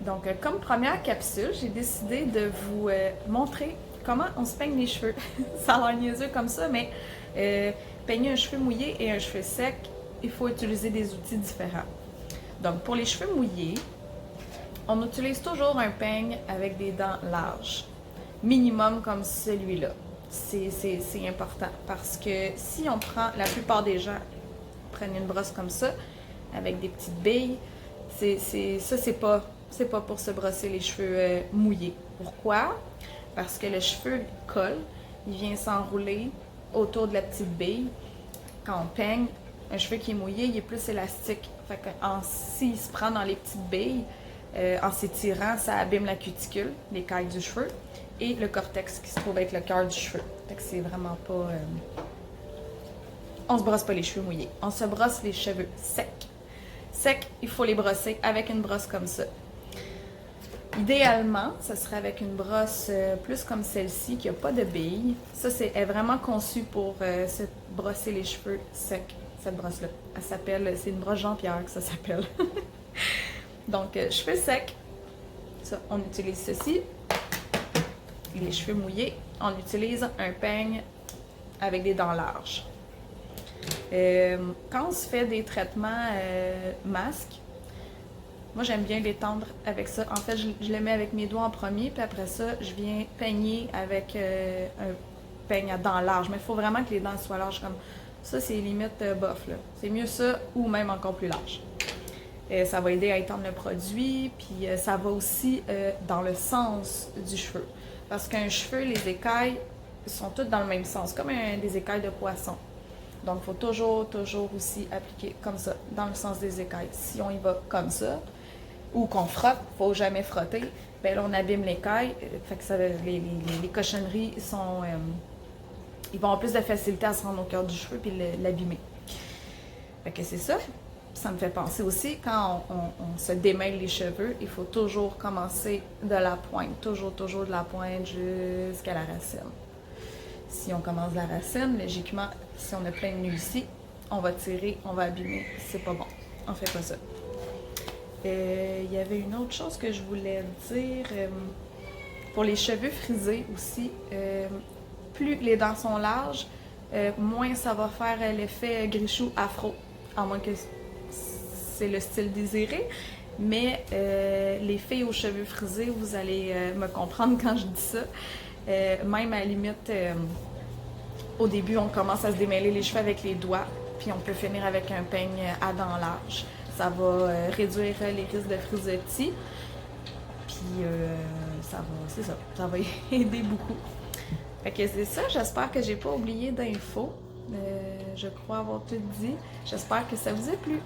Donc, comme première capsule, j'ai décidé de vous montrer comment on se peigne les cheveux. Ça a l'air niaiseux comme ça, mais peigner un cheveu mouillé et un cheveu sec, il faut utiliser des outils différents. Donc, pour les cheveux mouillés, on utilise toujours un peigne avec des dents larges, minimum comme celui-là. C'est important parce que si on prend, la plupart des gens prennent une brosse comme ça, avec des petites billes, c'est pas pour se brosser les cheveux mouillés. Pourquoi? Parce que le cheveu colle, il vient s'enrouler autour de la petite bille. Quand on peigne, un cheveu qui est mouillé, il est plus élastique. Fait que s'il se prend dans les petites billes, en s'étirant, ça abîme la cuticule, l'écaille du cheveu, et le cortex qui se trouve avec le cœur du cheveu. Fait que c'est vraiment pas... On se brosse pas les cheveux mouillés. On se brosse les cheveux secs. Secs, il faut les brosser avec une brosse comme ça. Idéalement, ça serait avec une brosse plus comme celle-ci, qui n'a pas de billes. Ça, est vraiment conçu pour se brosser les cheveux secs, cette brosse-là. Elle s'appelle, c'est une brosse Jean-Pierre que ça s'appelle. Donc, cheveux secs, ça, on utilise ceci. Les cheveux mouillés, on utilise un peigne avec des dents larges. Quand on se fait des traitements masques, moi j'aime bien les tendre avec ça. En fait, je le mets avec mes doigts en premier, puis après ça, je viens peigner avec un peigne à dents larges. Mais il faut vraiment que les dents soient larges comme ça, c'est limite bof là. C'est mieux ça ou même encore plus large. Ça va aider à étendre le produit, puis ça va aussi dans le sens du cheveu. Parce qu'un cheveu, les écailles sont toutes dans le même sens, comme des écailles de poisson. Donc, il faut toujours aussi appliquer comme ça, dans le sens des écailles. Si on y va comme ça, ou qu'on frotte, il ne faut jamais frotter, bien là, on abîme l'écaille. Fait que ça, les cochonneries sont... ils vont avoir plus de facilité à se rendre au cœur du cheveu puis l'abîmer. Fait que c'est ça. Ça me fait penser aussi, quand on se démêle les cheveux, il faut toujours commencer de la pointe. Toujours de la pointe jusqu'à la racine. Si on commence de la racine, logiquement, si on a plein de nœuds ici, on va tirer, on va abîmer. C'est pas bon. On fait pas ça. Il y avait une autre chose que je voulais dire. Pour les cheveux frisés aussi, plus les dents sont larges, moins ça va faire l'effet grichou afro. À moins que c'est le style désiré. Mais les filles aux cheveux frisés, vous allez me comprendre quand je dis ça. Même à la limite, au début, on commence à se démêler les cheveux avec les doigts, puis on peut finir avec un peigne à dents larges. Ça va réduire les risques de frisottis, puis ça va aider beaucoup. Fait que c'est ça, j'espère que j'ai pas oublié d'infos. Je crois avoir tout dit. J'espère que ça vous a plu.